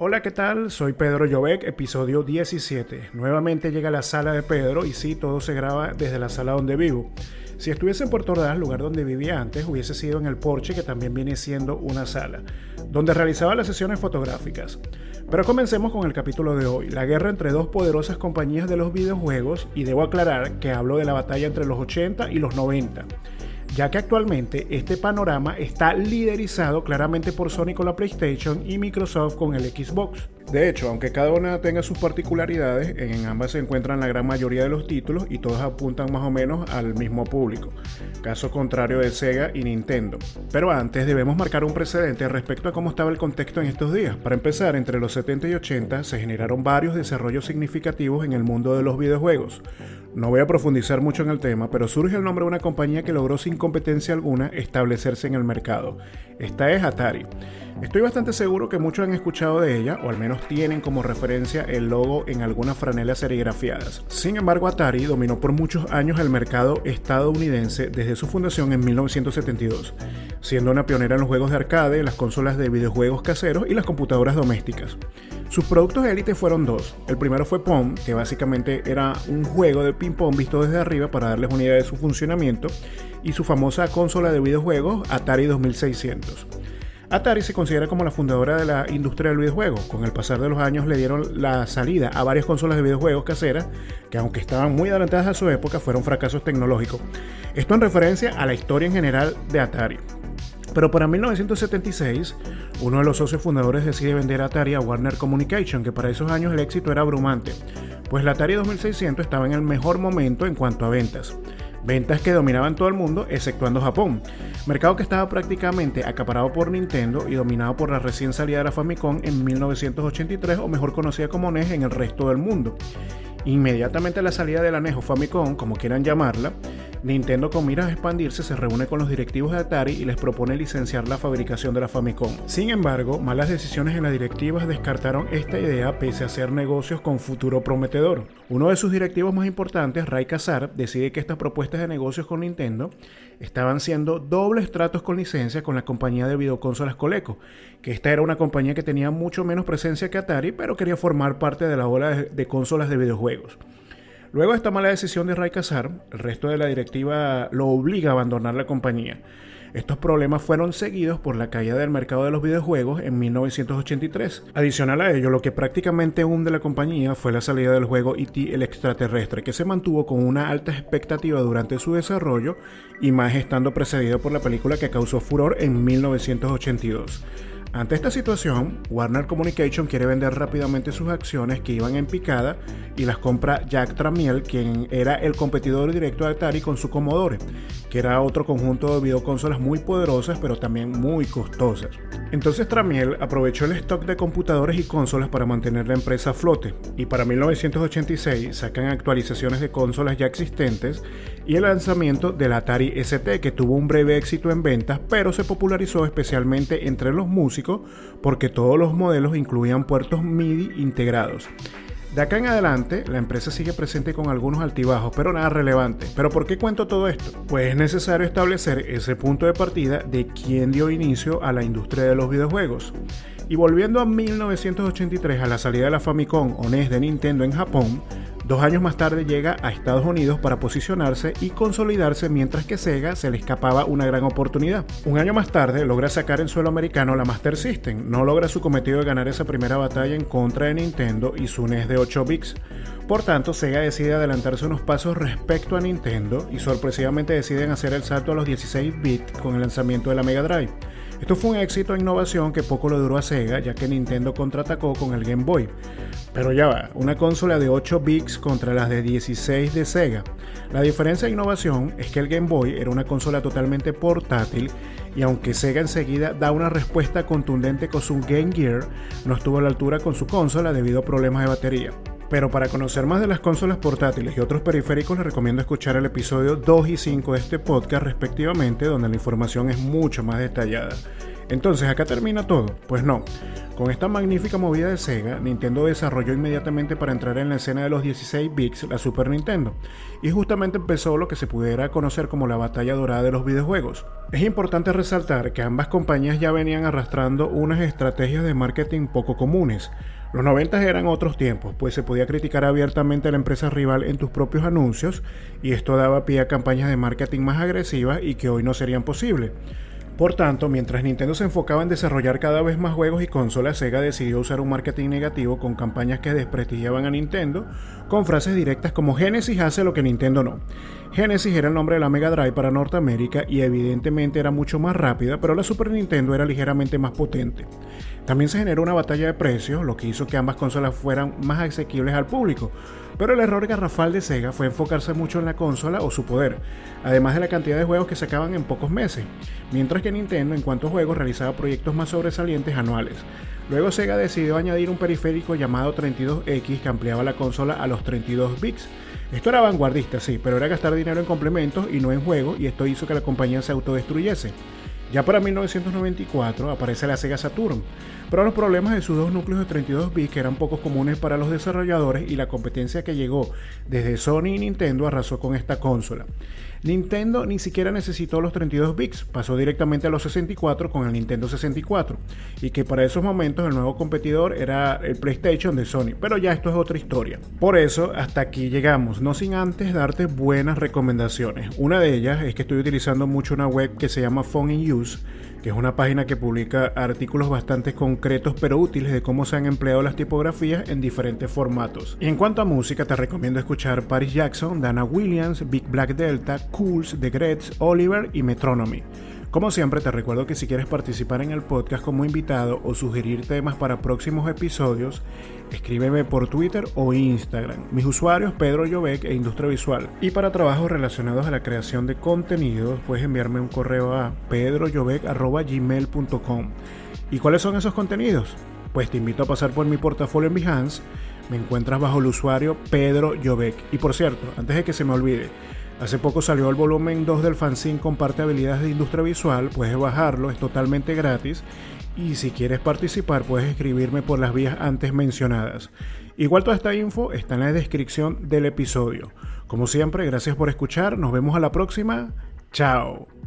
Hola, ¿qué tal? Soy Pedro Llobet, episodio 17. Nuevamente llega la sala de Pedro y sí, todo se graba desde la sala donde vivo. Si estuviese en Puerto Ordaz, lugar donde vivía antes, hubiese sido en el porche, que también viene siendo una sala, donde realizaba las sesiones fotográficas. Pero comencemos con el capítulo de hoy, la guerra entre dos poderosas compañías de los videojuegos, y debo aclarar que hablo de la batalla entre los 80 y los 90. Ya que actualmente este panorama está liderizado claramente por Sony con la PlayStation y Microsoft con el Xbox. De hecho, aunque cada una tenga sus particularidades, en ambas se encuentran la gran mayoría de los títulos y todas apuntan más o menos al mismo público, caso contrario de Sega y Nintendo. Pero antes debemos marcar un precedente respecto a cómo estaba el contexto en estos días. Para empezar, entre los 70 y 80 se generaron varios desarrollos significativos en el mundo de los videojuegos. No voy a profundizar mucho en el tema, pero surge el nombre de una compañía que logró sin competencia alguna establecerse en el mercado. Esta es Atari. Estoy bastante seguro que muchos han escuchado de ella, o al menos tienen como referencia el logo en algunas franelas serigrafiadas. Sin embargo, Atari dominó por muchos años el mercado estadounidense desde su fundación en 1972, siendo una pionera en los juegos de arcade, las consolas de videojuegos caseros y las computadoras domésticas. Sus productos élite fueron dos. El primero fue Pong, que básicamente era un juego de ping-pong visto desde arriba para darles una idea de su funcionamiento, y su famosa consola de videojuegos Atari 2600. Atari se considera como la fundadora de la industria del videojuego. Con el pasar de los años le dieron la salida a varias consolas de videojuegos caseras que, aunque estaban muy adelantadas a su época, fueron fracasos tecnológicos. Esto en referencia a la historia en general de Atari. Pero para 1976, uno de los socios fundadores decide vender Atari a Warner Communication, que para esos años el éxito era abrumante, pues la Atari 2600 estaba en el mejor momento en cuanto a ventas. Ventas que dominaban todo el mundo, exceptuando Japón, mercado que estaba prácticamente acaparado por Nintendo y dominado por la recién salida de la Famicom en 1983, o mejor conocida como NES en el resto del mundo. Inmediatamente a la salida de la NES o Famicom, como quieran llamarla, Nintendo, con miras a expandirse, se reúne con los directivos de Atari y les propone licenciar la fabricación de la Famicom. Sin embargo, malas decisiones en las directivas descartaron esta idea pese a hacer negocios con futuro prometedor. Uno de sus directivos más importantes, Ray Kassar, decide que estas propuestas de negocios con Nintendo estaban siendo dobles tratos con licencia con la compañía de videoconsolas Coleco, que esta era una compañía que tenía mucho menos presencia que Atari, pero quería formar parte de la ola de consolas de videojuegos. Luego de esta mala decisión de Ray Kassar, el resto de la directiva lo obliga a abandonar la compañía. Estos problemas fueron seguidos por la caída del mercado de los videojuegos en 1983. Adicional a ello, lo que prácticamente hunde la compañía fue la salida del juego E.T. el extraterrestre, que se mantuvo con una alta expectativa durante su desarrollo y más estando precedido por la película que causó furor en 1982. Ante esta situación, Warner Communication quiere vender rápidamente sus acciones, que iban en picada, y las compra Jack Tramiel, quien era el competidor directo de Atari con su Commodore, que era otro conjunto de videoconsolas muy poderosas pero también muy costosas. Entonces Tramiel aprovechó el stock de computadores y consolas para mantener la empresa a flote, y para 1986 sacan actualizaciones de consolas ya existentes y el lanzamiento del Atari ST, que tuvo un breve éxito en ventas, pero se popularizó especialmente entre los músicos porque todos los modelos incluían puertos MIDI integrados. De acá en adelante, la empresa sigue presente con algunos altibajos, pero nada relevante. ¿Pero por qué cuento todo esto? Pues es necesario establecer ese punto de partida de quién dio inicio a la industria de los videojuegos. Y volviendo a 1983, a la salida de la Famicom o NES de Nintendo en Japón, 2 años más tarde llega a Estados Unidos para posicionarse y consolidarse, mientras que Sega se le escapaba una gran oportunidad. Un año más tarde logra sacar en suelo americano la Master System, no logra su cometido de ganar esa primera batalla en contra de Nintendo y su NES de 8 bits. Por tanto, Sega decide adelantarse unos pasos respecto a Nintendo y sorpresivamente deciden hacer el salto a los 16 bits con el lanzamiento de la Mega Drive. Esto fue un éxito e innovación que poco le duró a Sega, ya que Nintendo contraatacó con el Game Boy. Pero ya va, una consola de 8 bits contra las de 16 de Sega. La diferencia de innovación es que el Game Boy era una consola totalmente portátil, y aunque Sega enseguida da una respuesta contundente con su Game Gear, no estuvo a la altura con su consola debido a problemas de batería. Pero para conocer más de las consolas portátiles y otros periféricos, les recomiendo escuchar el episodio 2 y 5 de este podcast respectivamente, donde la información es mucho más detallada. Entonces, ¿acá termina todo? Pues no. Con esta magnífica movida de Sega, Nintendo desarrolló inmediatamente para entrar en la escena de los 16 bits la Super Nintendo, y justamente empezó lo que se pudiera conocer como la batalla dorada de los videojuegos. Es importante resaltar que ambas compañías ya venían arrastrando unas estrategias de marketing poco comunes. Los 90 eran otros tiempos, pues se podía criticar abiertamente a la empresa rival en tus propios anuncios, y esto daba pie a campañas de marketing más agresivas y que hoy no serían posibles. Por tanto, mientras Nintendo se enfocaba en desarrollar cada vez más juegos y consolas, Sega decidió usar un marketing negativo con campañas que desprestigiaban a Nintendo, con frases directas como Genesis hace lo que Nintendo no. Genesis era el nombre de la Mega Drive para Norteamérica y evidentemente era mucho más rápida, pero la Super Nintendo era ligeramente más potente. También se generó una batalla de precios, lo que hizo que ambas consolas fueran más asequibles al público, pero el error garrafal de Sega fue enfocarse mucho en la consola o su poder, además de la cantidad de juegos que sacaban en pocos meses, mientras que Nintendo en cuanto a juegos realizaba proyectos más sobresalientes anuales. Luego Sega decidió añadir un periférico llamado 32X que ampliaba la consola a los 32 bits. Esto era vanguardista, sí, pero era gastar dinero en complementos y no en juegos, y esto hizo que la compañía se autodestruyese. Ya para 1994 aparece la Sega Saturn, pero los problemas de sus dos núcleos de 32 bits que eran poco comunes para los desarrolladores y la competencia que llegó desde Sony y Nintendo arrasó con esta consola. Nintendo ni siquiera necesitó los 32 bits, pasó directamente a los 64 con el Nintendo 64, y que para esos momentos el nuevo competidor era el PlayStation de Sony, pero ya esto es otra historia. Por eso hasta aquí llegamos, no sin antes darte buenas recomendaciones. Una de ellas es que estoy utilizando mucho una web que se llama Phone in Use, que es una página que publica artículos bastante concretos pero útiles de cómo se han empleado las tipografías en diferentes formatos. Y en cuanto a música, te recomiendo escuchar Paris Jackson, Dana Williams, Big Black Delta, Cools, The Gretsch, Oliver y Metronomy. Como siempre, te recuerdo que si quieres participar en el podcast como invitado o sugerir temas para próximos episodios, escríbeme por Twitter o Instagram. Mis usuarios Pedro Llobet e Industria Visual. Y para trabajos relacionados a la creación de contenidos, puedes enviarme un correo a pedrollobet@gmail.com. ¿Y cuáles son esos contenidos? Pues te invito a pasar por mi portafolio en Behance. Me encuentras bajo el usuario Pedro Llobet. Y por cierto, antes de que se me olvide, hace poco salió el volumen 2 del fanzine Comparte habilidades de industria visual, puedes bajarlo, es totalmente gratis, y si quieres participar puedes escribirme por las vías antes mencionadas. Igual toda esta info está en la descripción del episodio. Como siempre, gracias por escuchar, nos vemos a la próxima, chao.